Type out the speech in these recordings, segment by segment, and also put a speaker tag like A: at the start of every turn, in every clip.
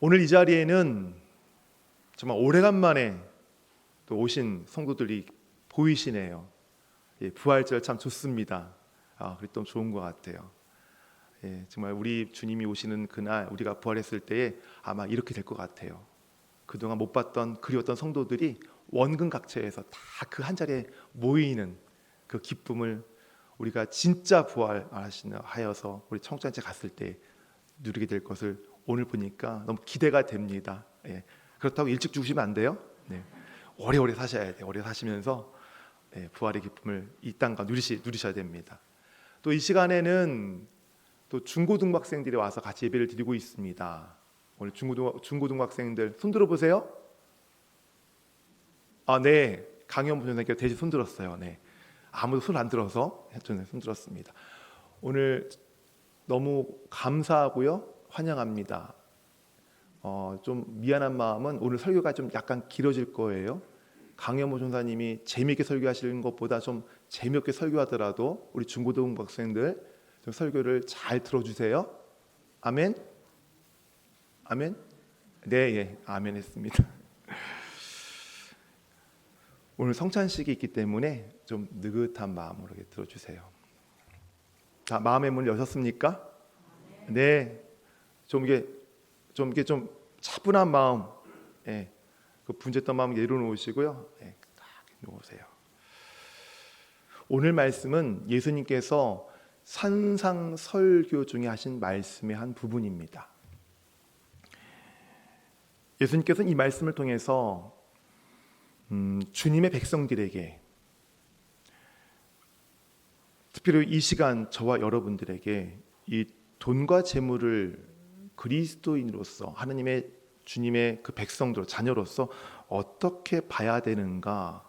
A: 오늘 이 자리에는 정말 오래간만에 또 오신 성도들이 보이시네요. 부활절 참 좋습니다. 그리고 또 좋은 것 같아요. 정말 우리 주님이 오시는 그날 우리가 부활했을 때에 아마 이렇게 될 것 같아요. 그동안 못 봤던 그리웠던 성도들이 원근각처에서 다 그 한 자리에 모이는 그 기쁨을 우리가 진짜 부활하여서 우리 청천제 갔을 때 누리게 될 것을 오늘 보니까 너무 기대가 됩니다. 그렇다고 일찍 죽으시면 안 돼요. 오래오래 사셔야 돼요. 오래 사시면서 부활의 기쁨을 이 땅과 누리셔야 됩니다. 또 이 시간에는 또 중고등학생들이 와서 같이 예배를 드리고 있습니다. 오늘 중고등학생들 손 들어보세요. 네, 강현부 선생님께 대신 손 들었어요. 아무도 손 안 들어서 저는 손 들었습니다. 오늘 너무 감사하고요, 환영합니다. 좀 미안한 마음은 오늘 설교가 좀 약간 길어질 거예요. 강현모 전사님이 재미있게 설교하시는 것보다 좀 재미없게 설교하더라도 우리 중고등부 학생들 좀 설교를 잘 들어주세요. 아멘. 아멘. 네, 아멘 했습니다. 오늘 성찬식이 있기 때문에 좀 느긋한 마음으로 이렇게 들어주세요. 자, 마음의 문을 여셨습니까? 네. 좀 차분한 마음, 그 분주했던 마음 내려놓으시고요. 딱 놓으세요. 오늘 말씀은 예수님께서 산상설교 중에 하신 말씀의 한 부분입니다. 예수님께서는 이 말씀을 통해서 주님의 백성들에게, 특별히 이 시간 저와 여러분들에게 이 돈과 재물을 그리스도인으로서 하나님의 주님의 그 백성들 자녀로서 어떻게 봐야 되는가,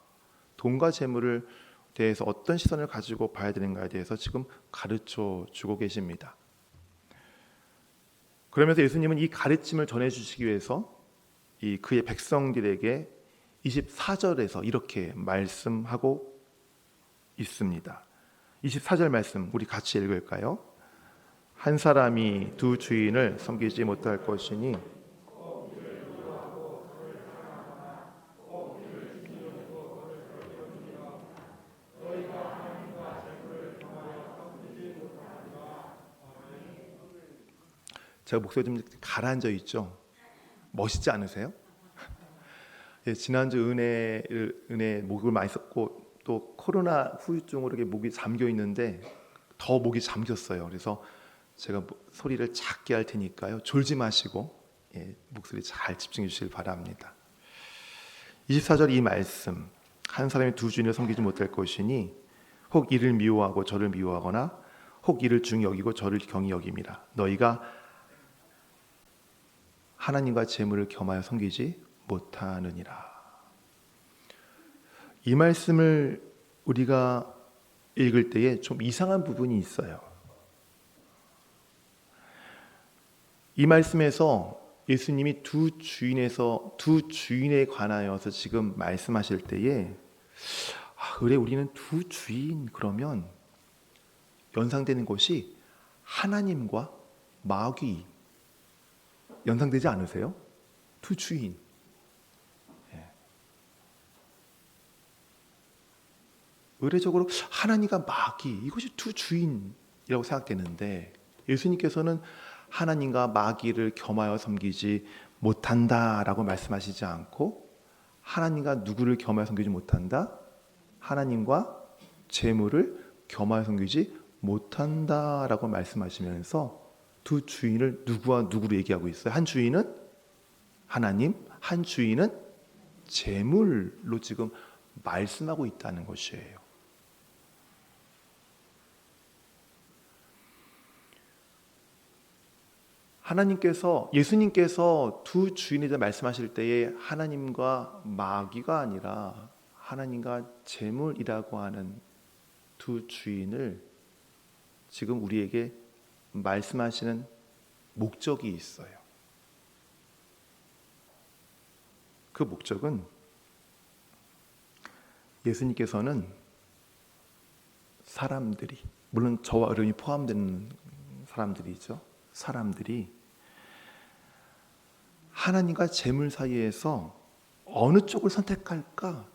A: 돈과 재물을 대해서 어떤 시선을 가지고 봐야 되는가에 대해서 지금 가르쳐 주고 계십니다. 그러면서 예수님은 이 가르침을 전해주시기 위해서 이 그의 백성들에게 24절에서 이렇게 말씀하고 있습니다. 24절 말씀 우리 같이 읽을까요? 한 사람이 두 주인을 섬기지 못할 것이니 제가 목소리 좀 가라앉아 있죠? 멋있지 않으세요? 지난주 은혜 목을 많이 썼고 또 코로나 후유증으로 목이 잠겨 있는데 더 목이 잠겼어요. 그래서 제가 소리를 작게 할 테니까요, 졸지 마시고 목소리 잘 집중해 주시길 바랍니다. 24절 이 말씀, 한 사람이 두 주인을 섬기지 못할 것이니 혹 이를 미워하고 저를 미워하거나 혹 이를 중히 여기고 저를 경히 여김이라. 너희가 하나님과 재물을 겸하여 섬기지 못하느니라. 이 말씀을 우리가 읽을 때에 좀 이상한 부분이 있어요. 이 말씀에서 예수님이 두 주인에 관하여서 지금 말씀하실 때에 그래, 우리는 두 주인, 그러면 연상되는 것이 하나님과 마귀 연상되지 않으세요? 두 주인. 의례적으로 하나님과 마귀, 이것이 두 주인이라고 생각되는데 예수님께서는 하나님과 마귀를 겸하여 섬기지 못한다라고 말씀하시지 않고 하나님과 누구를 겸하여 섬기지 못한다? 하나님과 재물을 겸하여 섬기지 못한다라고 말씀하시면서 두 주인을 누구와 누구로 얘기하고 있어요? 한 주인은 하나님, 한 주인은 재물로 지금 말씀하고 있다는 것이에요. 예수님께서 두 주인에 대해 말씀하실 때에 하나님과 마귀가 아니라 하나님과 재물이라고 하는 두 주인을 지금 우리에게 말씀하시는 목적이 있어요. 그 목적은 예수님께서는 사람들이, 물론 저와 여러분이 포함되는 사람들이죠. 사람들이 하나님과 재물 사이에서 어느 쪽을 선택할까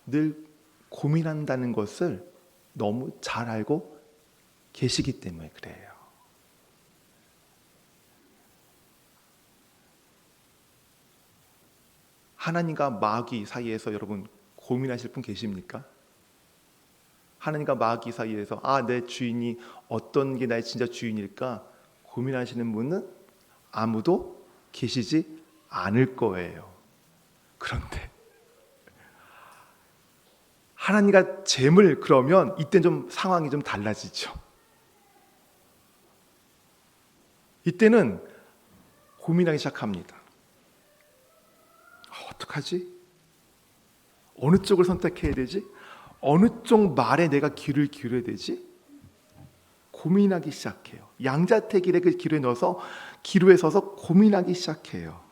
A: 늘 고민한다는 것을 너무 잘 알고 계시기 때문에 그래요. 하나님과 마귀 사이에서 여러분 고민하실 분 계십니까? 하나님과 마귀 사이에서 내 주인이 어떤 게 나의 진짜 주인일까 고민하시는 분은 아무도 계시지 않을 거예요. 그런데 하나님과 재물 그러면 이때 좀 상황이 좀 달라지죠. 이때는 고민하기 시작합니다. 어떡하지? 어느 쪽을 선택해야 되지? 어느 쪽 말에 내가 귀를 기울여야 되지? 고민하기 시작해요. 양자택일의 그 기로에 넣어서 기로에 서서 고민하기 시작해요.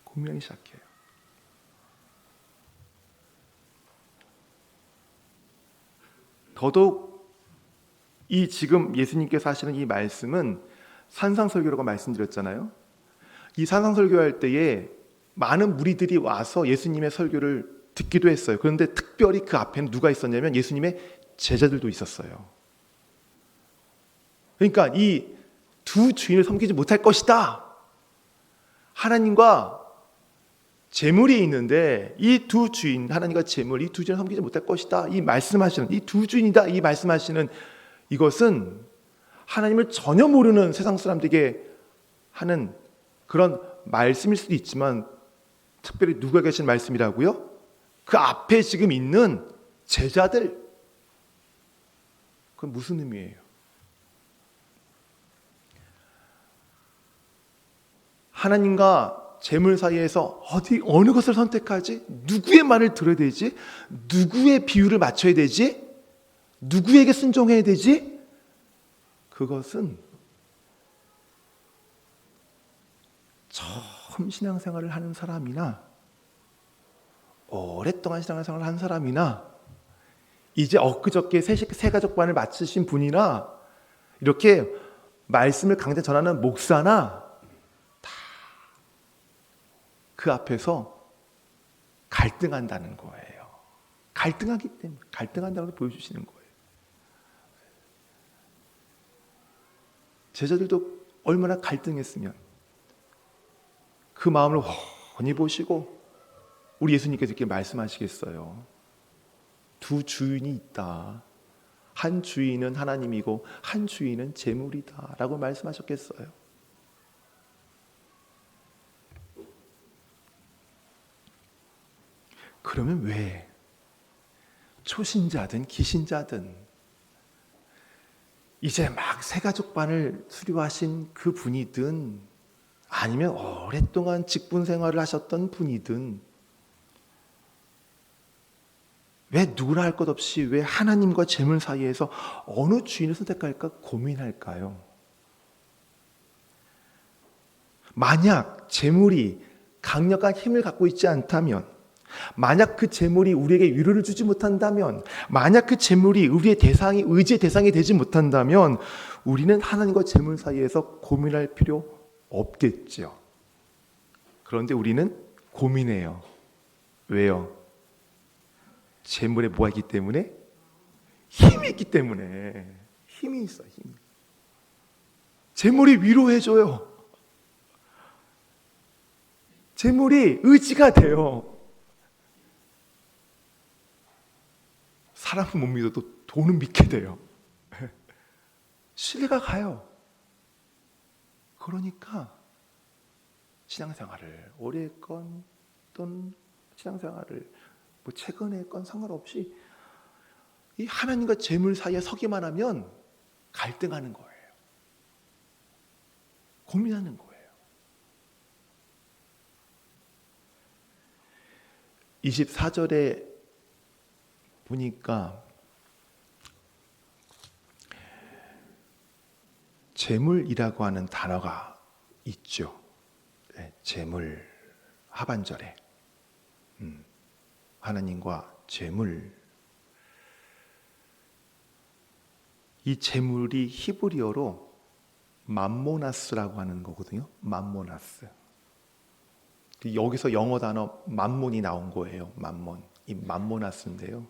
A: 고민하기 시작해요. 더더욱 이 지금 예수님께서 하시는 이 말씀은 산상설교라고 말씀드렸잖아요. 이 산상설교할 때에 많은 무리들이 와서 예수님의 설교를 듣기도 했어요. 그런데 특별히 그 앞에는 누가 있었냐면 예수님의 제자들도 있었어요. 그러니까 이 두 주인을 섬기지 못할 것이다. 하나님과 재물이 있는데 이 두 주인, 하나님과 재물, 이 두 주인을 섬기지 못할 것이다. 이 말씀하시는, 이 두 주인이다. 이 말씀하시는 이것은 하나님을 전혀 모르는 세상 사람들에게 하는 그런 말씀일 수도 있지만 특별히 누가 계신 말씀이라고요? 그 앞에 지금 있는 제자들. 그건 무슨 의미예요? 하나님과 재물 사이에서 어느 것을 선택하지? 누구의 말을 들어야 되지? 누구의 비유를 맞춰야 되지? 누구에게 순종해야 되지? 그것은 처음 신앙생활을 하는 사람이나 오랫동안 신앙생활을 한 사람이나 이제 엊그저께 새가족반을 마치신 분이나 이렇게 말씀을 강제 전하는 목사나 그 앞에서 갈등한다는 거예요. 갈등하기 때문에 갈등한다고 보여주시는 거예요. 제자들도 얼마나 갈등했으면 그 마음을 훤히 보시고 우리 예수님께서 이렇게 말씀하시겠어요. 두 주인이 있다. 한 주인은 하나님이고 한 주인은 재물이다 라고 말씀하셨겠어요. 그러면 왜 초신자든 기신자든 이제 막 새가족반을 수료하신 그 분이든 아니면 오랫동안 직분 생활을 하셨던 분이든 왜 누구나 할 것 없이 왜 하나님과 재물 사이에서 어느 주인을 선택할까 고민할까요? 만약 재물이 강력한 힘을 갖고 있지 않다면, 만약 그 재물이 우리에게 위로를 주지 못한다면, 만약 그 재물이 우리의 의지의 대상이 되지 못한다면 우리는 하나님과 재물 사이에서 고민할 필요 없겠죠. 그런데 우리는 고민해요. 왜요? 재물에 뭐가 있기 때문에? 힘이 있기 때문에. 힘이 있어요. 힘이. 재물이 위로해줘요. 재물이 의지가 돼요. 사람은 못 믿어도 돈은 믿게 돼요. 신뢰가 가요. 그러니까 신앙생활을 오래 했건 또는 신앙생활을 최근에 했건 상관없이 이 하나님과 재물 사이에 서기만 하면 갈등하는 거예요. 고민하는 거예요. 24절에 보니까 재물이라고 하는 단어가 있죠. 네, 재물 하반절에 하나님과 재물, 이 재물이 히브리어로 맘모나스라고 하는 거거든요. 맘모나스. 여기서 영어 단어 맘몬이 나온 거예요. 맘몬. 이 맘모나스인데요.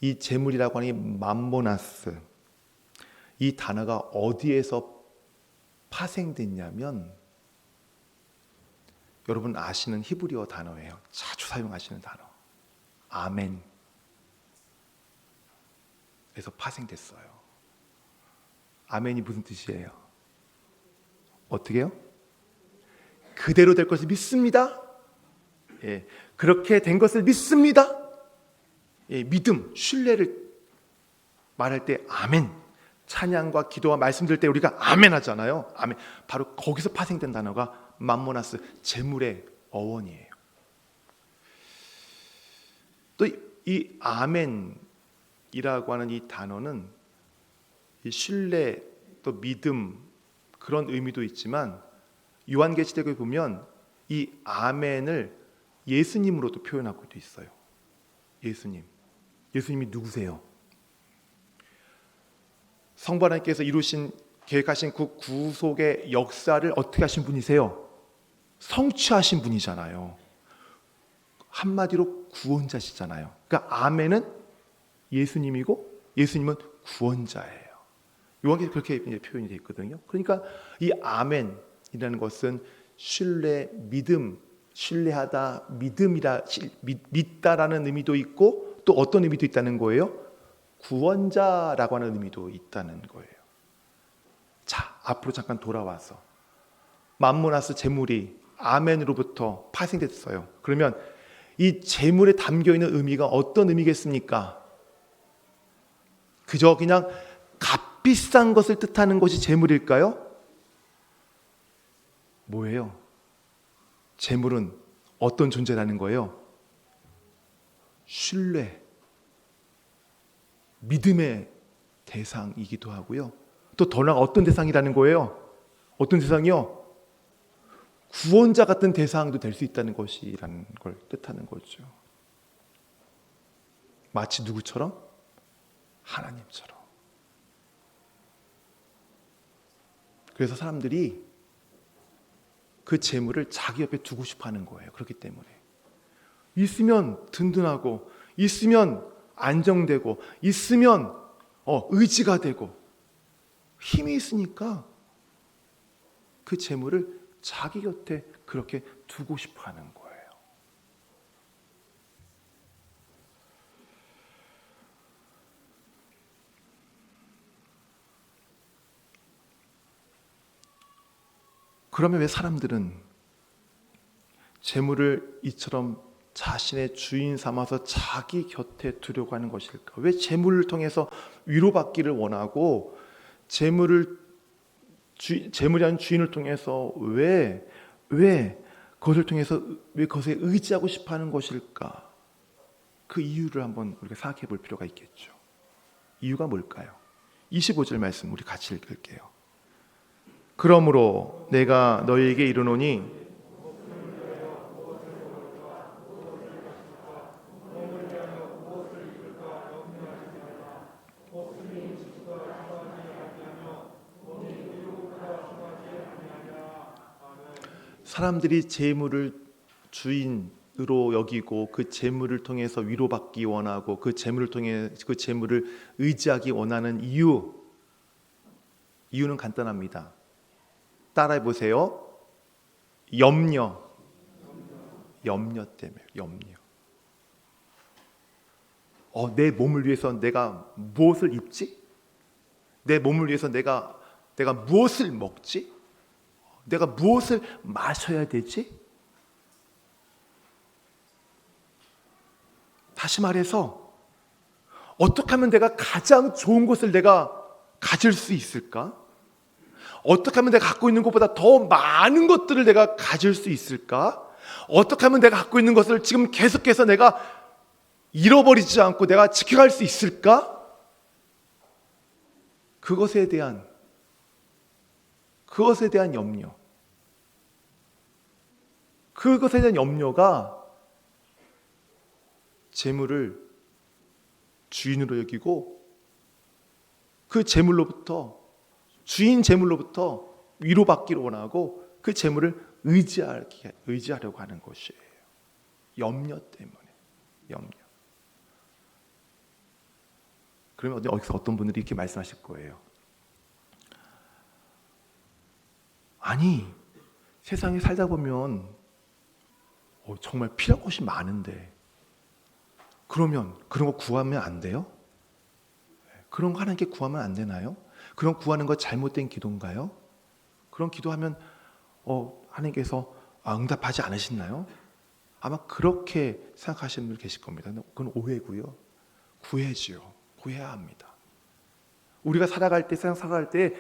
A: 이 재물이라고 하는 이 맘모나스, 이 단어가 어디에서 파생됐냐면 여러분 아시는 히브리어 단어예요. 자주 사용하시는 단어. 아멘. 에서 파생됐어요. 아멘이 무슨 뜻이에요? 어떻게 해요? 그대로 될 것을 믿습니다. 예, 그렇게 된 것을 믿습니다. 예, 믿음, 신뢰를 말할 때 아멘. 찬양과 기도와 말씀 들을 때 우리가 아멘 하잖아요. 아멘. 바로 거기서 파생된 단어가 맘모나스, 재물의 어원이에요. 또 이 아멘이라고 하는 이 단어는 이 신뢰, 또 믿음, 그런 의미도 있지만 요한계시록에 보면 이 아멘을 예수님으로도 표현하고도 있어요. 예수님. 예수님이 누구세요? 성부 하나님께서 이루신 계획하신 그 구속의 역사를 어떻게 하신 분이세요? 성취하신 분이잖아요. 한마디로 구원자시잖아요. 그러니까 아멘은 예수님이고 예수님은 구원자예요. 요한계시록 그렇게 표현이 되어 있거든요. 그러니까 이 아멘이라는 것은 신뢰, 믿음, 신뢰하다, 믿음이라 믿다라는 의미도 있고 또 어떤 의미도 있다는 거예요? 구원자라고 하는 의미도 있다는 거예요. 자, 앞으로 잠깐 돌아와서 맘모나스 재물이 아멘으로부터 파생됐어요. 그러면 이 재물에 담겨있는 의미가 어떤 의미겠습니까? 그저 그냥 값비싼 것을 뜻하는 것이 재물일까요? 뭐예요? 재물은 어떤 존재라는 거예요? 신뢰, 믿음의 대상이기도 하고요. 또 더 나아가 어떤 대상이라는 거예요? 어떤 대상이요? 구원자 같은 대상도 될 수 있다는 것이라는 걸 뜻하는 거죠. 마치 누구처럼? 하나님처럼. 그래서 사람들이 그 재물을 자기 옆에 두고 싶어 하는 거예요. 그렇기 때문에. 있으면 든든하고, 있으면 안정되고, 있으면 의지가 되고, 힘이 있으니까 그 재물을 자기 곁에 그렇게 두고 싶어 하는 거예요. 그러면 왜 사람들은 재물을 이처럼 자신의 주인 삼아서 자기 곁에 두려고 하는 것일까? 왜 재물을 통해서 위로받기를 원하고 재물이라는 주인을 통해서 왜 그것을 통해서 왜 그것에 의지하고 싶어하는 것일까? 그 이유를 한번 우리가 생각해 볼 필요가 있겠죠. 이유가 뭘까요? 25절 말씀 우리 같이 읽을게요. 그러므로 내가 너희에게 이르노니 사람들이 재물을 주인으로 여기고 그 재물을 통해서 위로받기 원하고 그 재물을 통해 그 재물을 의지하기 원하는 이유는 간단합니다. 따라해 보세요. 염려 때문에. 염려. 내 몸을 위해서 내가 무엇을 입지? 내 몸을 위해서 내가 무엇을 먹지? 내가 무엇을 마셔야 되지? 다시 말해서 어떻게 하면 내가 가장 좋은 것을 내가 가질 수 있을까? 어떻게 하면 내가 갖고 있는 것보다 더 많은 것들을 내가 가질 수 있을까? 어떻게 하면 내가 갖고 있는 것을 지금 계속해서 내가 잃어버리지 않고 내가 지켜갈 수 있을까? 그것에 대한 염려. 그것에 대한 염려가 재물을 주인으로 여기고 그 재물로부터 주인 재물로부터 위로받기를 원하고 그 재물을 의지하려고 하는 것이에요. 염려 때문에. 염려. 그러면 어디서 어떤 분들이 이렇게 말씀하실 거예요. 아니, 세상에 살다 보면 정말 필요한 것이 많은데 그러면 그런 거 구하면 안 돼요? 그런 거 하나님께 구하면 안 되나요? 그런 구하는 거 잘못된 기도인가요? 그런 기도하면 하나님께서 응답하지 않으시나요? 아마 그렇게 생각하시는 분들 계실 겁니다. 그건 오해고요. 구해야지요. 구해야 합니다. 우리가 살아갈 때, 세상 살아갈 때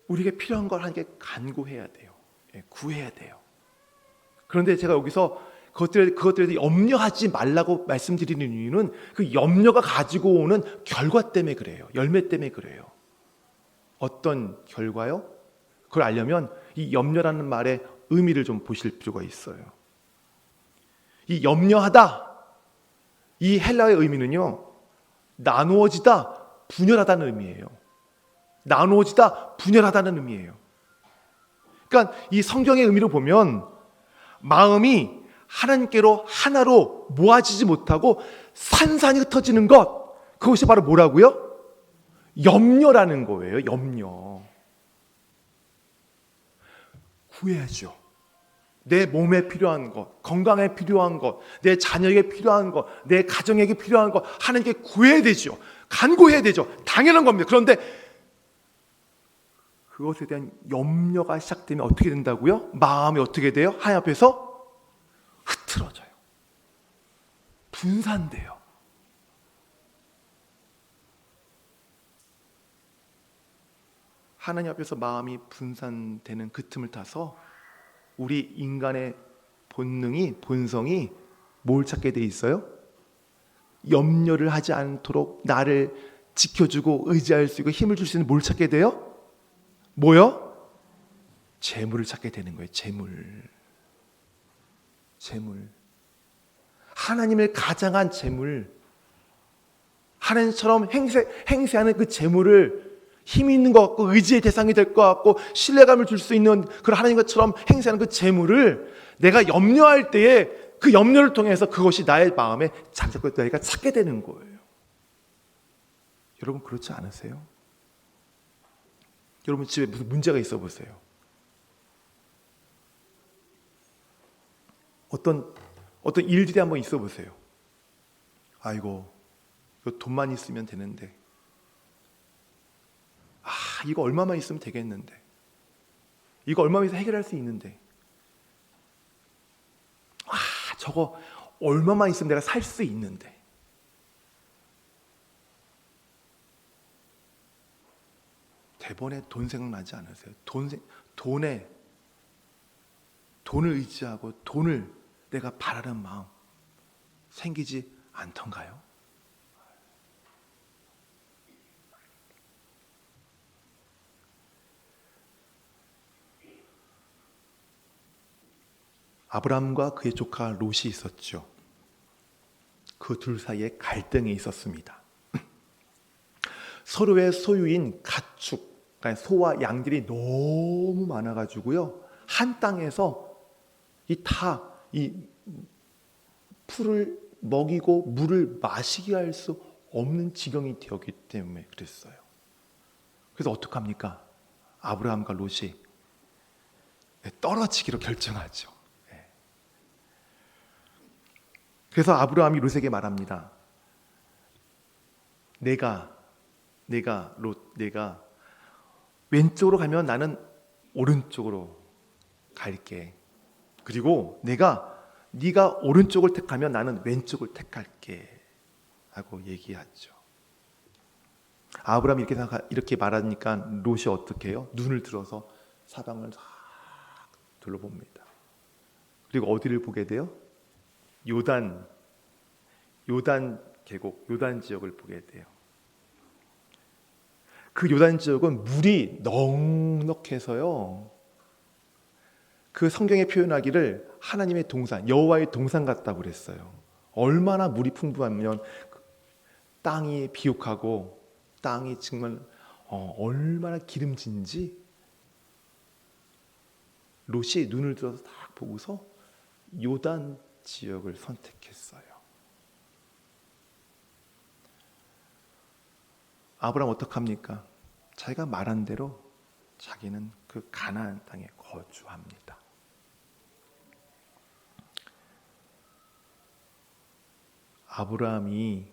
A: 우리에게 필요한 걸 하나님께 간구해야 돼요. 구해야 돼요. 그런데 제가 여기서 그것들에 대해 염려하지 말라고 말씀드리는 이유는 그 염려가 가지고 오는 결과 때문에 그래요. 열매 때문에 그래요. 어떤 결과요? 그걸 알려면 이 염려라는 말의 의미를 좀 보실 필요가 있어요. 이 염려하다, 이 헬라어의 의미는요, 나누어지다, 분열하다는 의미예요. 나누어지다, 분열하다는 의미예요. 그러니까 이 성경의 의미로 보면 마음이 하나님께로 하나로 모아지지 못하고 산산이 흩어지는 것, 그것이 바로 뭐라고요? 염려라는 거예요. 염려. 구해야죠. 내 몸에 필요한 것, 건강에 필요한 것, 내 자녀에게 필요한 것, 내 가정에게 필요한 것 하나님께 구해야 되죠. 간구해야 되죠. 당연한 겁니다. 그런데 그것에 대한 염려가 시작되면 어떻게 된다고요? 마음이 어떻게 돼요? 하나님 앞에서 흐트러져요. 분산돼요. 하나님 앞에서 마음이 분산되는 그 틈을 타서 우리 인간의 본성이 뭘 찾게 돼 있어요? 염려를 하지 않도록 나를 지켜주고 의지할 수 있고 힘을 줄 수 있는 뭘 찾게 돼요? 뭐요? 재물을 찾게 되는 거예요. 재물. 하나님을 가장한 재물, 하나님처럼 행세하는 그 재물을 힘 있는 것 같고 의지의 대상이 될 것 같고 신뢰감을 줄 수 있는 그런 하나님처럼 행세하는 그 재물을 내가 염려할 때에 그 염려를 통해서 그것이 나의 마음에 잠자코 내가 찾게 되는 거예요. 여러분 그렇지 않으세요? 여러분 집에 무슨 문제가 있어 보세요. 어떤 일들이 한번 있어 보세요. 아이고, 돈만 있으면 되는데, 이거 얼마만 있으면 되겠는데, 이거 얼마만 있으면 해결할 수 있는데, 저거 얼마만 있으면 내가 살 수 있는데. 대번에 돈 생각나지 않으세요? 돈을 의지하고 돈을 내가 바라는 마음 생기지 않던가요? 아브라함과 그의 조카 롯이 있었죠. 그 둘 사이에 갈등이 있었습니다. 서로의 소유인 가축, 그러니까 소와 양들이 너무 많아가지고요, 한 땅에서 이 풀을 먹이고 물을 마시게 할 수 없는 지경이 되었기 때문에 그랬어요. 그래서 어떡합니까? 아브라함과 롯이 떨어지기로 결정하죠. 그래서 아브라함이 롯에게 말합니다. 내가 왼쪽으로 가면 나는 오른쪽으로 갈게. 그리고 네가 오른쪽을 택하면 나는 왼쪽을 택할게 하고 얘기하죠. 아브라함이 이렇게 말하니까 롯이 어떻게 해요? 눈을 들어서 사방을 싹 둘러봅니다. 그리고 어디를 보게 돼요? 요단 계곡, 요단 지역을 보게 돼요. 그 요단 지역은 물이 넉넉해서요, 그 성경에 표현하기를 하나님의 동산, 여호와의 동산 같다고 그랬어요. 얼마나 물이 풍부하면 땅이 비옥하고 땅이 정말 얼마나 기름진지 롯이 눈을 들어서 딱 보고서 요단 지역을 선택했어요. 아브라함 어떡합니까? 자기가 말한 대로 자기는 그 가나안 땅에 거주합니다. 아브라함이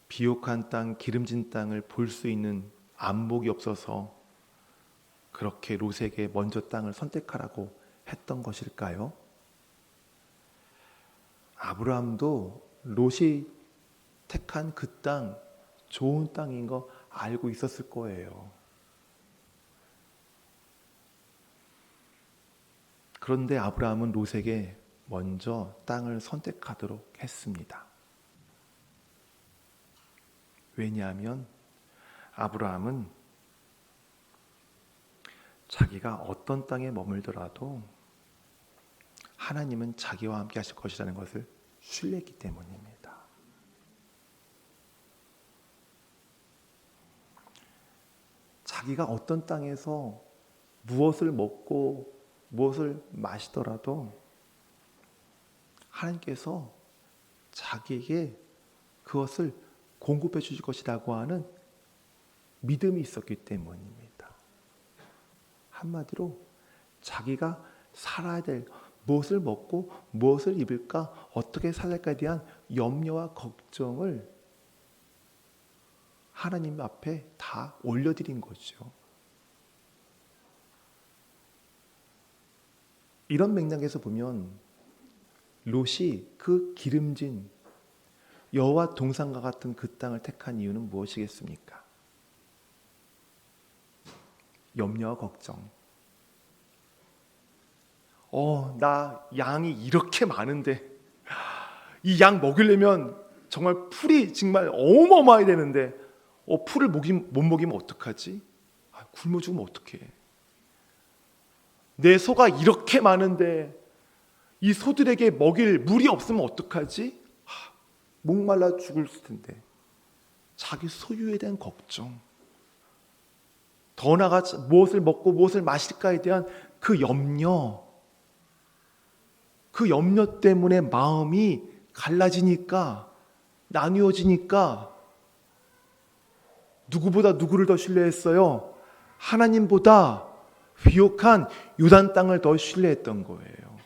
A: 비옥한 땅, 기름진 땅을 볼 수 있는 안목이 없어서 그렇게 롯에게 먼저 땅을 선택하라고 했던 것일까요? 아브라함도 롯이 택한 그 땅, 좋은 땅인 거 알고 있었을 거예요. 그런데 아브라함은 롯에게 먼저 땅을 선택하도록 했습니다. 왜냐하면 아브라함은 자기가 어떤 땅에 머물더라도 하나님은 자기와 함께 하실 것이라는 것을 신뢰했기 때문입니다. 자기가 어떤 땅에서 무엇을 먹고 무엇을 마시더라도 하나님께서 자기에게 그것을 공급해 주실 것이라고 하는 믿음이 있었기 때문입니다. 한마디로 자기가 살아야 될, 무엇을 먹고 무엇을 입을까, 어떻게 살까에 대한 염려와 걱정을 하나님 앞에 다 올려드린 거죠. 이런 맥락에서 보면 롯이 그 기름진 여호와 동산과 같은 그 땅을 택한 이유는 무엇이겠습니까? 염려와 걱정. 나 양이 이렇게 많은데 이 양 먹이려면 정말 풀이 정말 어마어마해야 되는데 풀을 못 먹이면 어떡하지? 굶어 죽으면 어떡해? 내 소가 이렇게 많은데 이 소들에게 먹일 물이 없으면 어떡하지? 목말라 죽을 텐데. 자기 소유에 대한 걱정, 더 나아가 무엇을 먹고 무엇을 마실까에 대한 그 염려 때문에 마음이 갈라지니까, 나뉘어지니까 누구보다 누구를 더 신뢰했어요? 하나님보다 비옥한 요단 땅을 더 신뢰했던 거예요.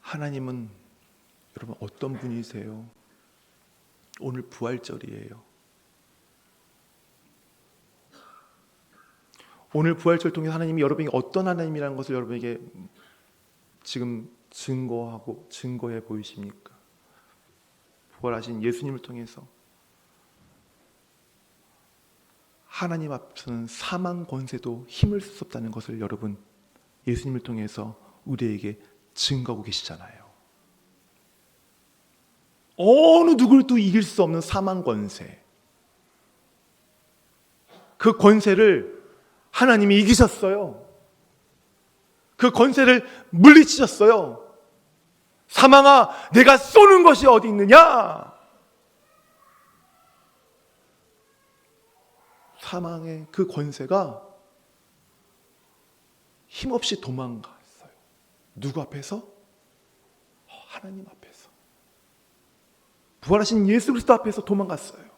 A: 하나님은 여러분 어떤 분이세요? 오늘 부활절이에요. 오늘 부활절 통해 하나님이 여러분에게 어떤 하나님이라는 것을 여러분에게 지금 증거해 보이십니까? 부활하신 예수님을 통해서 하나님 앞에서는 사망 권세도 힘을 쓸 수 없다는 것을 여러분 예수님을 통해서 우리에게 증거하고 계시잖아요. 어느 누구도 이길 수 없는 사망 권세, 그 권세를 하나님이 이기셨어요. 그 권세를 물리치셨어요. 사망아, 내가 쏘는 것이 어디 있느냐? 사망의 그 권세가 힘없이 도망갔어요. 누구 앞에서? 하나님 앞에서. 부활하신 예수 그리스도 앞에서 도망갔어요.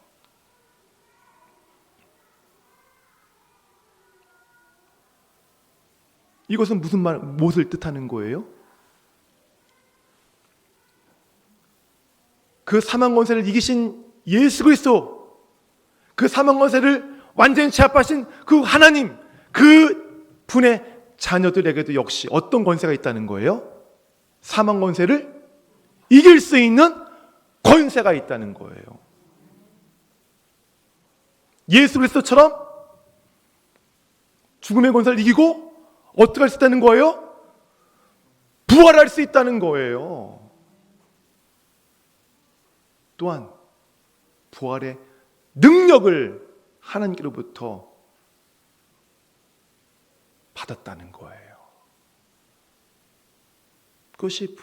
A: 이것은 무엇을 뜻하는 거예요? 그 사망 권세를 이기신 예수 그리스도, 그 사망 권세를 완전히 제압하신 그 하나님, 그 분의 자녀들에게도 역시 어떤 권세가 있다는 거예요? 사망 권세를 이길 수 있는 권세가 있다는 거예요. 예수 그리스도처럼 죽음의 권세를 이기고 어떻게 할 수 있다는 거예요? 부활할 수 있다는 거예요. 또한 부활의 능력을 하나님께로부터 받았다는 거예요. 그것이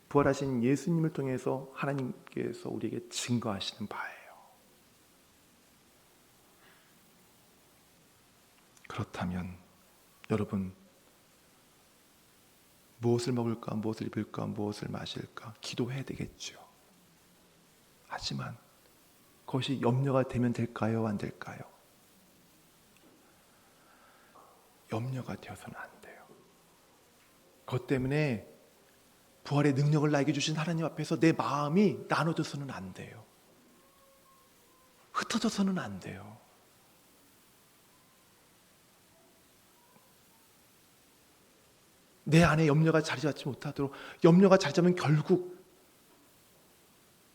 A: 부활하신 예수님을 통해서 하나님께서 우리에게 증거하시는 바예요. 그렇다면 여러분, 무엇을 먹을까, 무엇을 입을까, 무엇을 마실까 기도해야 되겠죠. 하지만 그것이 염려가 되면 될까요, 안 될까요? 염려가 되어서는 안 돼요. 그것 때문에 부활의 능력을 나에게 주신 하나님 앞에서 내 마음이 나눠져서는 안 돼요. 흩어져서는 안 돼요. 내 안에 염려가 자리 잡지 못하도록, 염려가 자리 잡으면 결국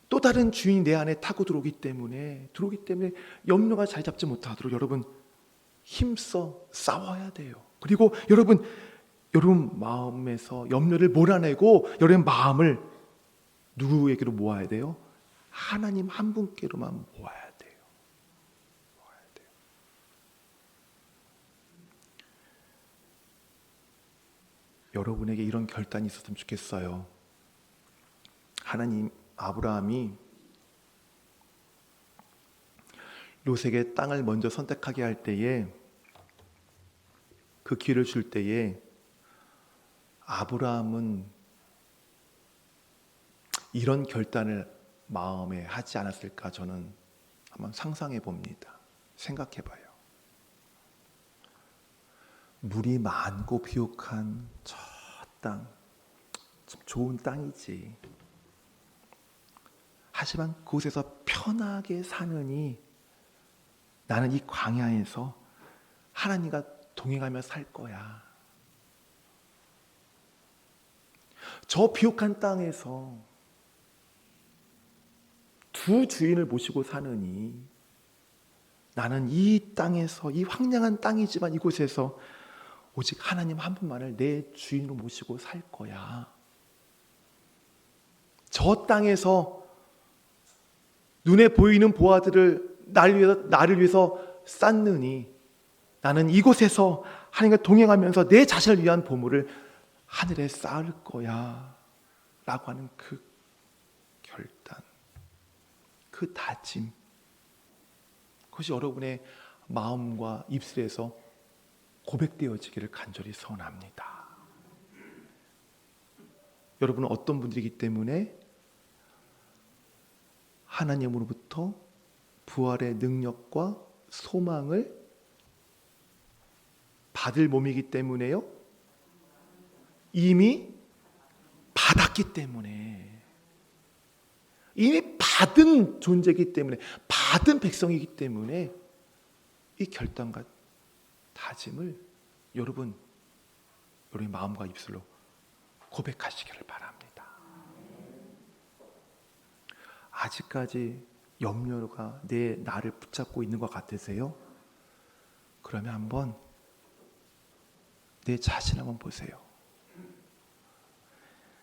A: 또 다른 주인이 내 안에 타고 들어오기 때문에 염려가 자리 잡지 못하도록 여러분 힘써 싸워야 돼요. 그리고 여러분 마음에서 염려를 몰아내고 여러분 마음을 누구에게로 모아야 돼요? 하나님 한 분께로만 모아야 돼요. 여러분에게 이런 결단이 있었으면 좋겠어요. 아브라함이 롯에게 땅을 먼저 선택하게 할 때에, 그 기회를 줄 때에 아브라함은 이런 결단을 마음에 하지 않았을까 저는 한번 상상해 봅니다. 생각해 봐요. 물이 많고 비옥한 저 땅, 참 좋은 땅이지. 하지만 그곳에서 편하게 사느니 나는 이 광야에서 하나님과 동행하며 살 거야. 저 비옥한 땅에서 두 주인을 모시고 사느니 나는 이 땅에서, 이 황량한 땅이지만 이곳에서 오직 하나님 한 분만을 내 주인으로 모시고 살 거야. 저 땅에서 눈에 보이는 보화들을 나를 위해서 쌓느니 나는 이곳에서 하나님과 동행하면서 내 자신을 위한 보물을 하늘에 쌓을 거야 라고 하는 그 결단, 그 다짐, 그것이 여러분의 마음과 입술에서 고백되어지기를 간절히 소원합니다. 여러분은 어떤 분들이기 때문에 하나님으로부터 부활의 능력과 소망을 받을 몸이기 때문에요? 이미 받았기 때문에, 이미 받은 존재이기 때문에, 받은 백성이기 때문에 이 결단과 다짐을 여러분의 마음과 입술로 고백하시기를 바랍니다. 아직까지 염려가 나를 붙잡고 있는 것 같으세요? 그러면 한번 내 자신 한번 보세요.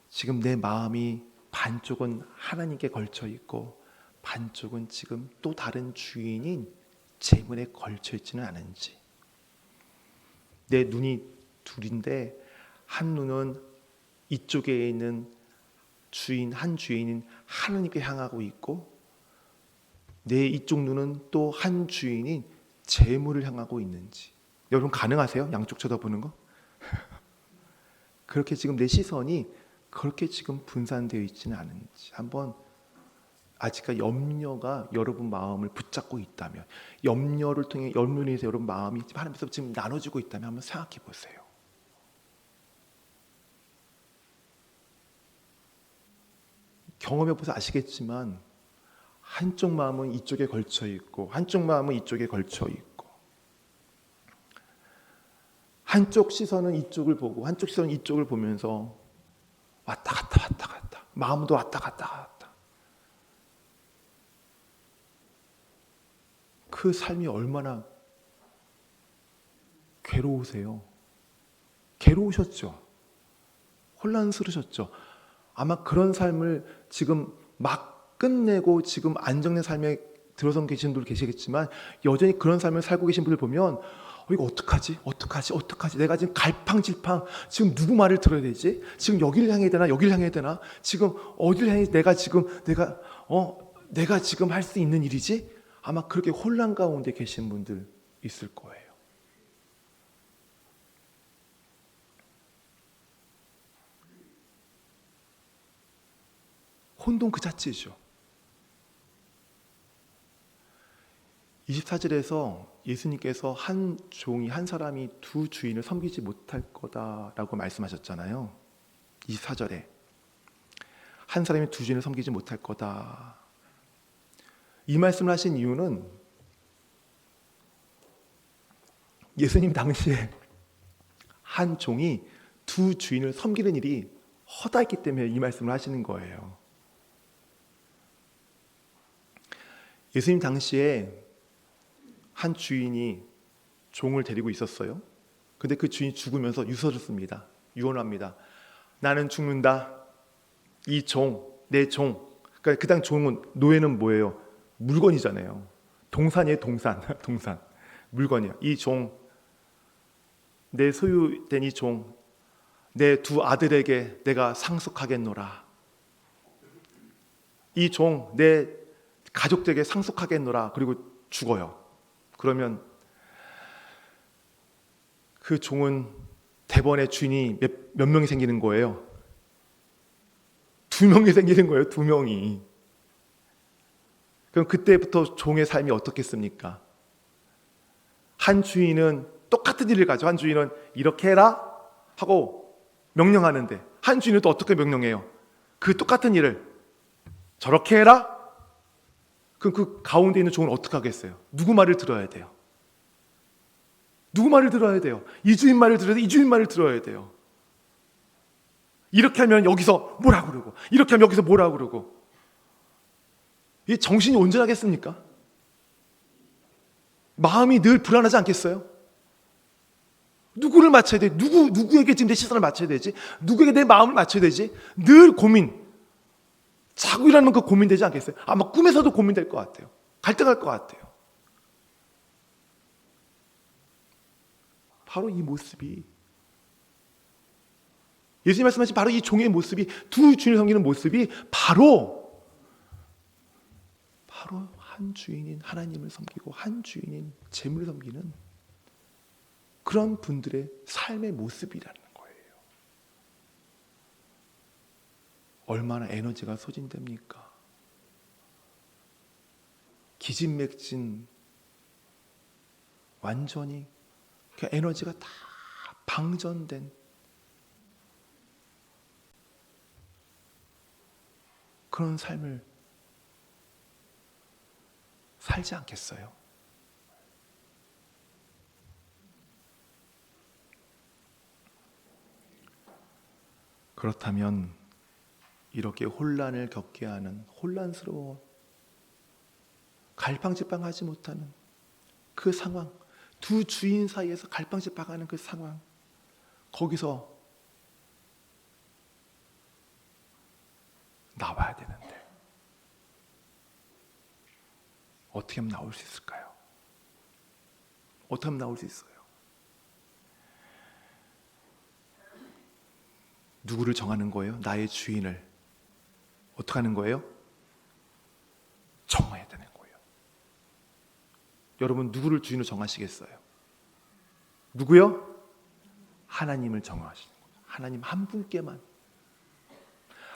A: 지금 내 마음이 반쪽은 하나님께 걸쳐 있고 반쪽은 지금 또 다른 주인인 재물에 걸쳐 있지는 않은지. 내 눈이 둘인데 한 눈은 이쪽에 있는 한 주인인 하나님께 향하고 있고 내 이쪽 눈은 또 한 주인인 재물을 향하고 있는지. 여러분 가능하세요? 양쪽 쳐다보는 거? 그렇게 지금 내 시선이 그렇게 지금 분산되어 있지는 않은지 한번, 아직까지 염려가 여러분 마음을 붙잡고 있다면, 염려를 통해 인해서 여러분 마음이 하나님께서 지금 나눠지고 있다면 한번 생각해 보세요. 경험해 보셔서 아시겠지만 한쪽 마음은 이쪽에 걸쳐 있고 한쪽 마음은 이쪽에 걸쳐 있고, 한쪽 시선은 이쪽을 보고 한쪽 시선은 이쪽을 보면서 왔다 갔다 마음도 왔다 갔다. 그 삶이 얼마나 괴로우세요? 괴로우셨죠? 혼란스러우셨죠? 아마 그런 삶을 지금 막 끝내고 지금 안정된 삶에 들어서 계신 분들 계시겠지만 여전히 그런 삶을 살고 계신 분들 보면 이거 어떡하지? 내가 지금 갈팡질팡 지금 누구 말을 들어야 되지? 지금 여기를 향해야 되나? 여기를 향해야 되나? 지금 어디를 향해 내가 지금 할 수 있는 일이지? 아마 그렇게 혼란 가운데 계신 분들 있을 거예요. 혼돈 그 자체죠. 24절에서 예수님께서 한 사람이 두 주인을 섬기지 못할 거다라고 말씀하셨잖아요. 24절에 한 사람이 두 주인을 섬기지 못할 거다. 이 말씀을 하신 이유는 예수님 당시에 한 종이 두 주인을 섬기는 일이 허다했기 때문에 이 말씀을 하시는 거예요. 예수님 당시에 한 주인이 종을 데리고 있었어요. 근데 그 주인이 죽으면서 유서를 유언합니다. 나는 죽는다. 이 종, 내 종. 그러니까 그 당 종은, 노예는 뭐예요? 물건이잖아요. 동산이에요, 동산. 물건이야. 이 종, 내 소유된 이 종, 내 두 아들에게 내가 상속하겠노라. 이 종, 내 가족들에게 상속하겠노라. 그리고 죽어요. 그러면 그 종은 대번에 주인이 몇 명이 생기는 거예요? 2명이 생기는 거예요. 2명이. 그럼 그때부터 종의 삶이 어떻겠습니까? 한 주인은 똑같은 일을 가지고 한 주인은 이렇게 해라 하고 명령하는데 한 주인은 또 어떻게 명령해요? 그 똑같은 일을 저렇게 해라? 그럼 그 가운데 있는 종은 어떻게 하겠어요? 누구 말을 들어야 돼요? 누구 말을 들어야 돼요? 이 주인 말을 들어야 돼요? 이 주인 말을 들어야 돼요? 이렇게 하면 여기서 뭐라 그러고 이렇게 하면 여기서 뭐라 그러고 이 정신이 온전하겠습니까? 마음이 늘 불안하지 않겠어요? 누구를 맞춰야 돼? 누구에게 지금 내 시선을 맞춰야 되지? 누구에게 내 마음을 맞춰야 되지? 늘 고민. 자고 일어나면 그 고민되지 않겠어요? 아마 꿈에서도 고민될 것 같아요. 갈등할 것 같아요. 바로 이 모습이 예수님 말씀하신 바로 이 종의 모습이 두 주인을 섬기는 모습이 바로 한 주인인 하나님을 섬기고 한 주인인 재물을 섬기는 그런 분들의 삶의 모습이라는 거예요. 얼마나 에너지가 소진됩니까? 기진맥진 완전히 그 에너지가 다 방전된 그런 삶을 살지 않겠어요? 그렇다면 이렇게 혼란을 겪게 하는 혼란스러워 갈팡질팡하지 못하는 그 상황, 두 주인 사이에서 갈팡질팡하는 그 상황, 거기서 나와야 되는데 어떻게 하면 나올 수 있을까요? 어떻게 하면 나올 수 있어요? 누구를 정하는 거예요? 나의 주인을 어떻게 하는 거예요? 정해야 되는 거예요. 여러분 누구를 주인으로 정하시겠어요? 누구요? 하나님을 정하시는 거예요. 하나님 한 분께만.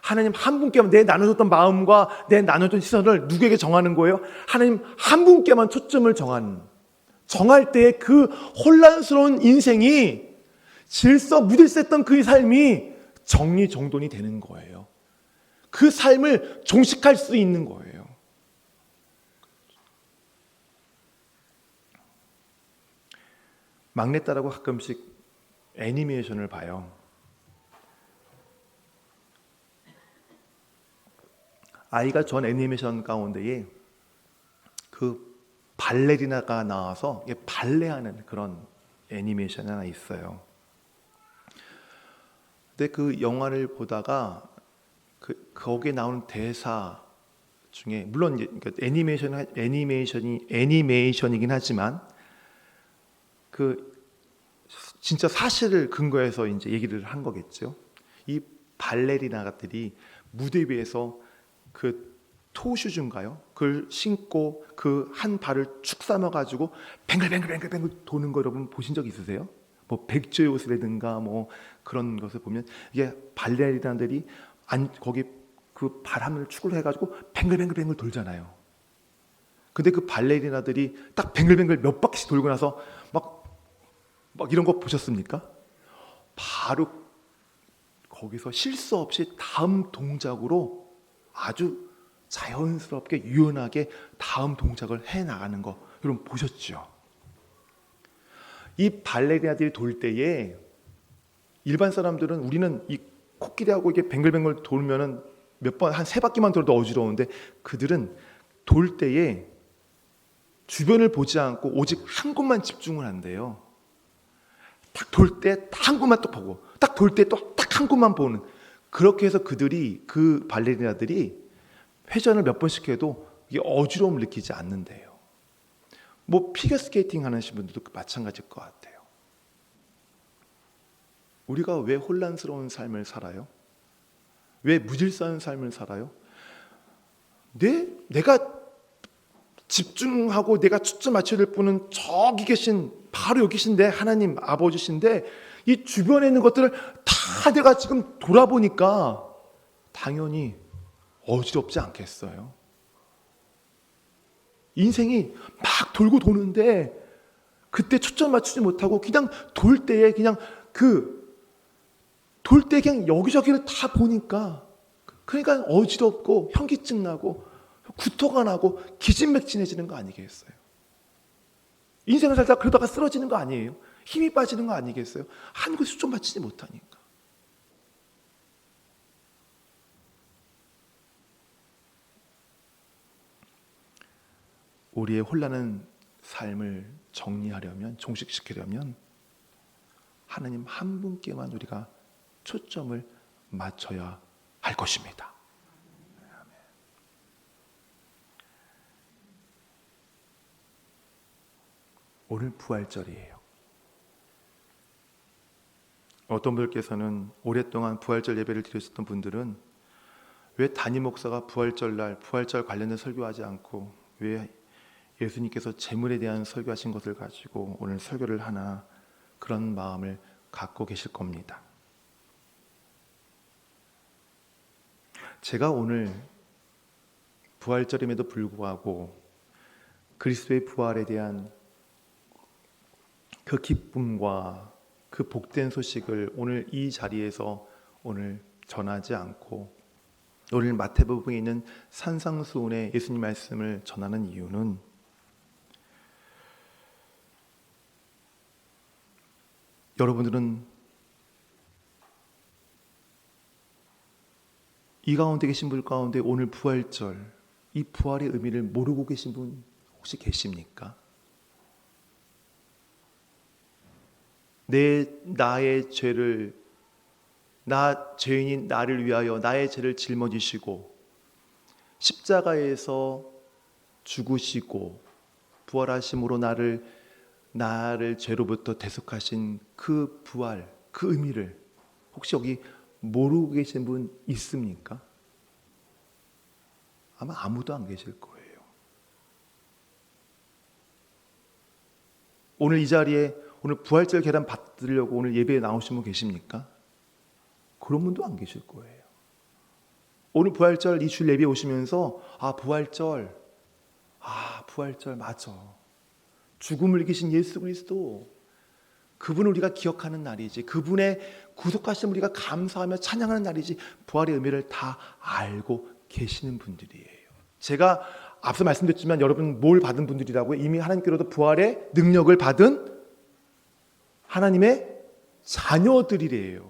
A: 하나님 한 분께만 내 나눠줬던 마음과 내 나눠준 시선을 누구에게 정하는 거예요? 하나님 한 분께만 초점을 정할 때 그 혼란스러운 인생이 무질서했던 그 삶이 정리정돈이 되는 거예요. 그 삶을 종식할 수 있는 거예요. 막내딸하고 가끔씩 애니메이션을 봐요. 아이가 전 애니메이션 가운데에 그 발레리나가 나와서 발레하는 그런 애니메이션이 하나 있어요. 근데 그 영화를 보다가 거기에 나오는 대사 중에 물론 애니메이션이긴 하지만 그 진짜 사실을 근거해서 이제 얘기를 한 거겠죠. 이 발레리나들이 무대 위에서 그 토슈즈인가요? 그걸 신고 그 한 발을 축 삼아 가지고 뱅글뱅글 도는 거 여러분 보신 적 있으세요? 뭐 백조의 옷이라든가 뭐 그런 것을 보면 이게 발레리나들이 거기 그 발함을 축을 해가지고 뱅글뱅글 돌잖아요. 근데 그 발레리나들이 딱 뱅글뱅글 몇 바퀴씩 돌고 나서 막 이런 거 보셨습니까? 바로 거기서 실수 없이 다음 동작으로 아주 자연스럽게 유연하게 다음 동작을 해 나가는 거 여러분 보셨죠? 이 발레리나들이 돌 때에 일반 사람들은 우리는 이 코끼리하고 이게 뱅글뱅글 돌면은 몇 번 한 3바퀴만 돌아도 어지러운데 그들은 돌 때에 주변을 보지 않고 오직 한 곳만 집중을 한대요. 딱 돌 때 한 곳만 또 보고 딱 돌 때 또 딱 한 곳만 보는, 그렇게 해서 그 발레리나들이 회전을 몇 번씩 해도 이게 어지러움을 느끼지 않는데요. 뭐 피겨스케이팅 하는 분들도 마찬가지일 것 같아요. 우리가 왜 혼란스러운 삶을 살아요? 왜 무질서한 삶을 살아요? 내가 집중하고 내가 초점 맞춰야 될 분은 저기 계신, 바로 여기 계신데 하나님 아버지신데 이 주변에 있는 것들을 다 내가 지금 돌아보니까 당연히 어지럽지 않겠어요? 인생이 막 돌고 도는데 그때 초점 맞추지 못하고 그냥 돌 때에 그냥 돌 때 그냥 여기저기를 다 보니까 그러니까 어지럽고 현기증 나고 구토가 나고 기진맥진해지는 거 아니겠어요? 인생을 살다가 그러다가 쓰러지는 거 아니에요? 힘이 빠지는 거 아니겠어요? 한 곳에 초점 맞추지 못하니까. 우리의 혼란한 삶을 정리하려면, 종식시키려면 하나님 한 분께만 우리가 초점을 맞춰야 할 것입니다. 오늘 부활절이에요. 어떤 분들께서는 오랫동안 부활절 예배를 드렸었던 분들은 왜 담임 목사가 부활절 관련된 설교하지 않고 왜 예수님께서 재물에 대한 설교하신 것을 가지고 오늘 설교를 하나, 그런 마음을 갖고 계실 겁니다. 제가 오늘 부활절임에도 불구하고 그리스도의 부활에 대한 그 기쁨과 그 복된 소식을 오늘 이 자리에서 오늘 전하지 않고 오늘 마태복음에 있는 산상수훈의 예수님 말씀을 전하는 이유는 여러분들은 이 가운데 계신 분 가운데 오늘 부활절, 이 부활의 의미를 모르고 계신 분 혹시 계십니까? 나의 죄를, 죄인인 나를 위하여 나의 죄를 짊어지시고 십자가에서 죽으시고 부활하심으로 나를 죄로부터 대속하신 그 부활, 그 의미를 혹시 여기 모르고 계신 분 있습니까? 아마 아무도 안 계실 거예요. 오늘 이 자리에 오늘 부활절 계란 받으려고 오늘 예배에 나오신 분 계십니까? 그런 분도 안 계실 거예요. 오늘 부활절 이 주일 예배에 오시면서 부활절 맞아. 죽음을 이기신 예수 그리스도, 그분을 우리가 기억하는 날이지, 그분의 구속하심을 우리가 감사하며 찬양하는 날이지, 부활의 의미를 다 알고 계시는 분들이에요. 제가 앞서 말씀드렸지만 여러분 뭘 받은 분들이라고요? 이미 하나님께로부터 부활의 능력을 받은 하나님의 자녀들이래요.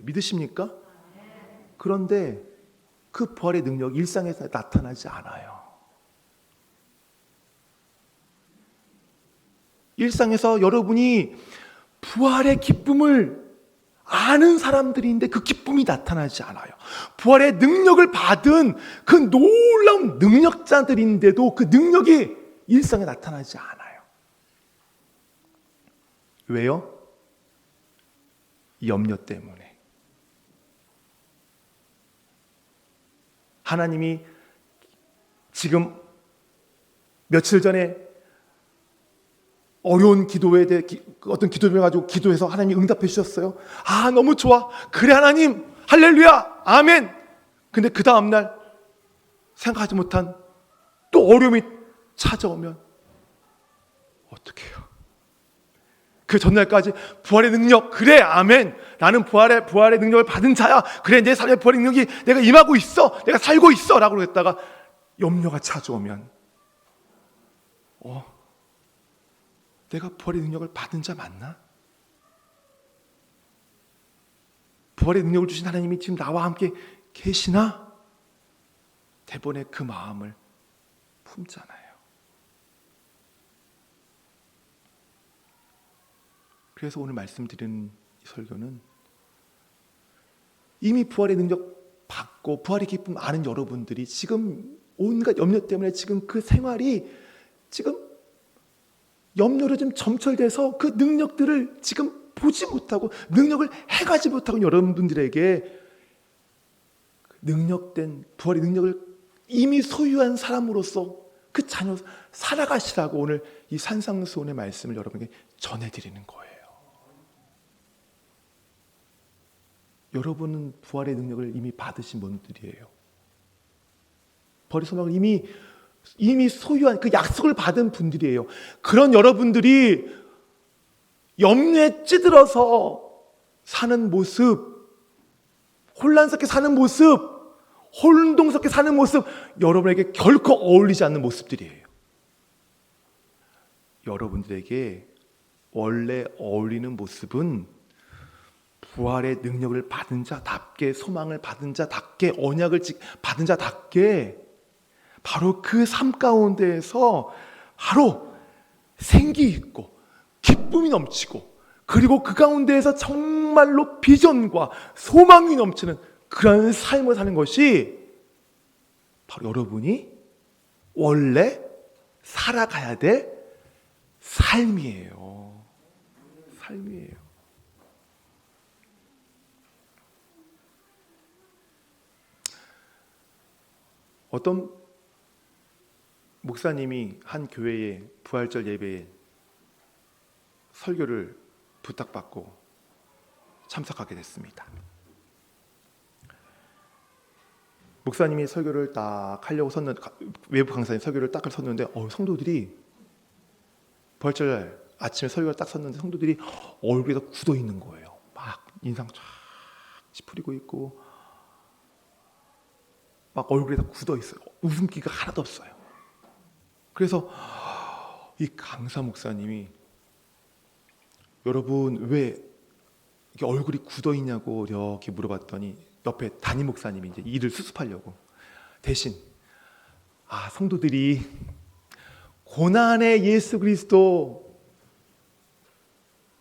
A: 믿으십니까? 그런데 그 부활의 능력이 일상에서 나타나지 않아요. 일상에서 여러분이 부활의 기쁨을 아는 사람들인데 그 기쁨이 나타나지 않아요. 부활의 능력을 받은 그 놀라운 능력자들인데도 그 능력이 일상에 나타나지 않아요. 왜요? 염려 때문에. 하나님이 지금 며칠 전에 어려운 기도에 대해 어떤 기도를 가지고 기도해서 하나님이 응답해 주셨어요. 아, 너무 좋아. 그래 하나님, 할렐루야, 아멘. 근데 그 다음날 생각하지 못한 또 어려움이 찾아오면 어떻게 해요? 그 전날까지 부활의 능력, 그래 아멘, 나는 부활의 능력을 받은 자야, 그래 내 삶의 부활의 능력이 내가 임하고 있어, 내가 살고 있어 라고 했다가 염려가 찾아오면 내가 부활의 능력을 받은 자 맞나? 부활의 능력을 주신 하나님이 지금 나와 함께 계시나? 대번에 그 마음을 품잖아요. 그래서 오늘 말씀드리는 이 설교는 이미 부활의 능력 받고 부활의 기쁨 아는 여러분들이 지금 온갖 염려 때문에 지금 그 생활이 지금 염려로 좀 점철돼서 그 능력들을 지금 보지 못하고 능력을 행하지 못하고 여러분들에게 능력된 부활의 능력을 이미 소유한 사람으로서 그 자녀 살아가시라고 오늘 이 산상수훈의 말씀을 여러분에게 전해드리는 거예요. 여러분은 부활의 능력을 이미 받으신 분들이에요. 부활의 소망을 이미 소유한 그 약속을 받은 분들이에요. 그런 여러분들이 염려에 찌들어서 사는 모습, 혼란스럽게 사는 모습, 혼동스럽게 사는 모습, 여러분에게 결코 어울리지 않는 모습들이에요. 여러분들에게 원래 어울리는 모습은 부활의 능력을 받은 자답게, 소망을 받은 자답게, 언약을 받은 자답게 바로 그 삶 가운데에서 바로 생기 있고 기쁨이 넘치고 그리고 그 가운데에서 정말로 비전과 소망이 넘치는 그런 삶을 사는 것이 바로 여러분이 원래 살아가야 될 삶이에요. 삶이에요. 어떤 목사님이 한 교회의 부활절 예배에 설교를 부탁받고 참석하게 됐습니다. 목사님이 설교를 딱 하려고 섰는데, 외부 강사님 설교를 딱 섰는데 성도들이 부활절 아침에 설교를 딱 섰는데 성도들이 얼굴에 다 굳어 있는 거예요. 막 인상 쫙 찌푸리고 있고 막 얼굴에 다 굳어 있어요. 웃음기가 하나도 없어요. 그래서 이 강사 목사님이 여러분 왜 이렇게 얼굴이 굳어 있냐고 이렇게 물어봤더니 옆에 담임 목사님이 이제 이를 수습하려고 대신 성도들이 고난의 예수 그리스도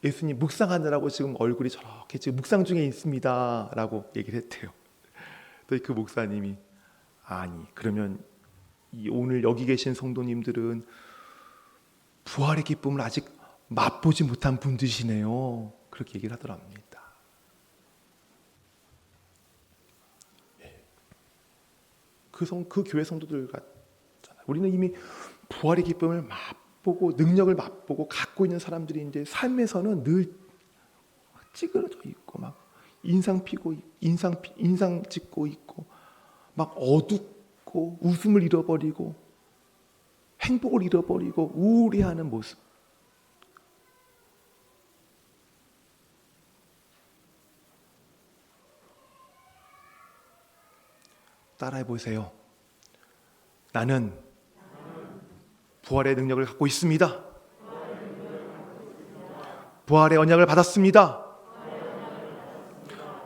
A: 예수님 묵상하느라고 지금 얼굴이 저렇게 지금 묵상 중에 있습니다라고 얘기를 했대요. 또 그 목사님이 아니 그러면 오늘 여기 계신 성도님들은 부활의 기쁨을 아직 맛보지 못한 분들이시네요. 그렇게 얘기를 하더랍니다. 그 교회 성도들 같잖아요. 우리는 이미 부활의 기쁨을 맛보고 능력을 맛보고 갖고 있는 사람들인데 삶에서는 늘 찌그러져 있고 막 인상 찍고 있고 막 어둡고 웃음을 잃어버리고 행복을 잃어버리고 우울해하는 모습. 따라해 보세요. 나는 부활의 능력을 갖고 있습니다. 부활의 언약을 받았습니다.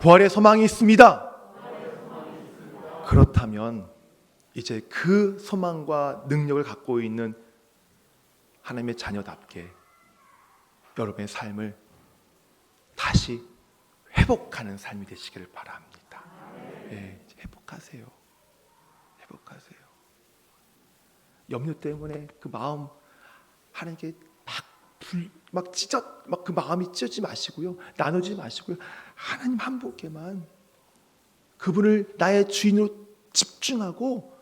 A: 부활의 소망이 있습니다. 그렇다면 이제 그 소망과 능력을 갖고 있는 하나님의 자녀답게 여러분의 삶을 다시 회복하는 삶이 되시기를 바랍니다. 예, 회복하세요. 회복하세요. 염려 때문에 그 마음 하나님께 막 그 마음이 찢어지지 마시고요. 나눠지지 마시고요. 하나님 한 분께만 그분을 나의 주인으로 집중하고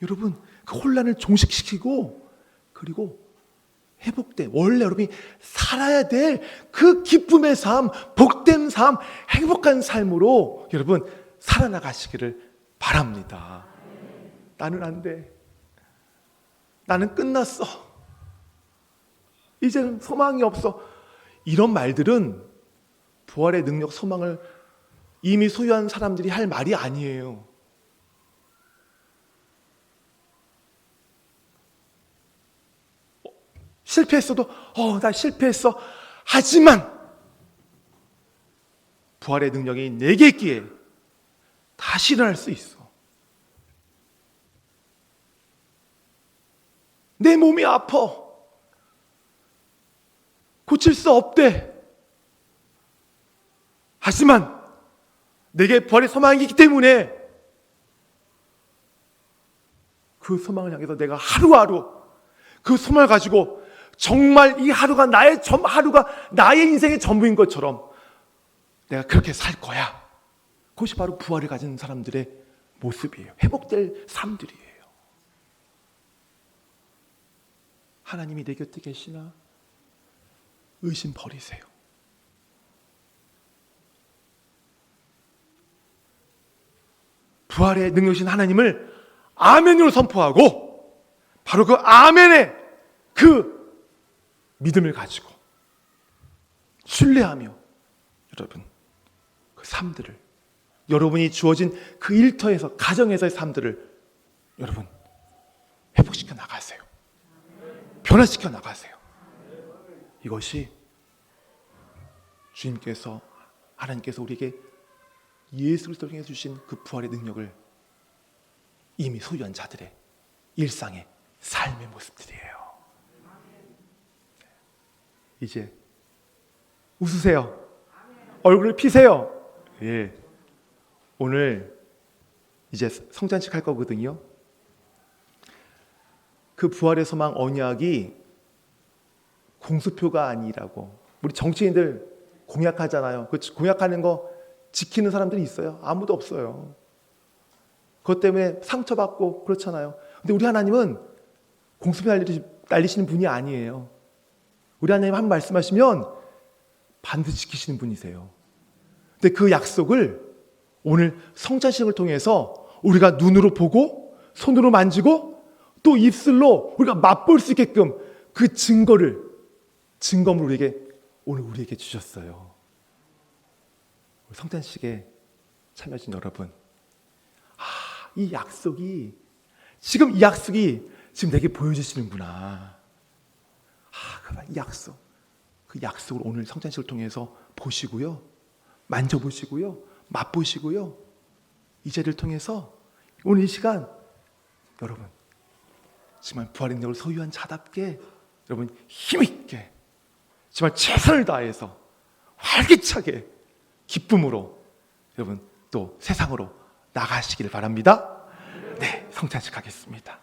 A: 여러분 그 혼란을 종식시키고 그리고 회복된 원래 여러분이 살아야 될 그 기쁨의 삶, 복된 삶, 행복한 삶으로 여러분 살아나가시기를 바랍니다. 나는 안 돼. 나는 끝났어. 이제는 소망이 없어. 이런 말들은 부활의 능력, 소망을 이미 소유한 사람들이 할 말이 아니에요. 실패했어도 나 실패했어. 하지만 부활의 능력이 내게 있기에 다시 일어날 수 있어. 내 몸이 아파. 고칠 수 없대. 하지만 내게 부활의 소망이 있기 때문에 그 소망을 향해서 내가 하루하루 그 소망을 가지고 정말 이 하루가 나의 인생의 전부인 것처럼 내가 그렇게 살 거야. 그것이 바로 부활을 가진 사람들의 모습이에요. 회복될 삶들이에요. 하나님이 내 곁에 계시나? 의심 버리세요. 부활의 능력이신 하나님을 아멘으로 선포하고 바로 그 아멘의 그 믿음을 가지고 신뢰하며 여러분 그 삶들을 여러분이 주어진 그 일터에서 가정에서의 삶들을 여러분 회복시켜 나가세요. 변화시켜 나가세요. 이것이 주님께서 하나님께서 우리에게 예수 그리스도를 통해 주신 그 부활의 능력을 이미 소유한 자들의 일상의 삶의 모습들이에요. 이제 웃으세요. 얼굴을 피세요. 예. 오늘 이제 성찬식 할 거거든요. 그 부활의 소망 언약이 공수표가 아니라고 우리 정치인들 공약하잖아요. 그 공약하는 거 지키는 사람들이 있어요? 아무도 없어요. 그것 때문에 상처받고 그렇잖아요. 근데 우리 하나님은 공수표 날리시는 분이 아니에요. 우리 하나님 한 말씀하시면 반드시 지키시는 분이세요. 근데 그 약속을 오늘 성찬식을 통해서 우리가 눈으로 보고 손으로 만지고 또 입술로 우리가 맛볼 수 있게끔 그 증거물 오늘 우리에게 주셨어요. 성찬식에 참여하신 여러분, 이 약속이 지금 내게 보여주시는구나. 이 약속, 그 약속을 오늘 성찬식을 통해서 보시고요, 만져보시고요, 맛보시고요. 이 자리를 통해서 오늘 이 시간 여러분 정말 부활의 능력을 소유한 자답게 여러분 힘있게 정말 최선을 다해서 활기차게 기쁨으로 여러분 또 세상으로 나가시기를 바랍니다. 네, 성찬식 하겠습니다.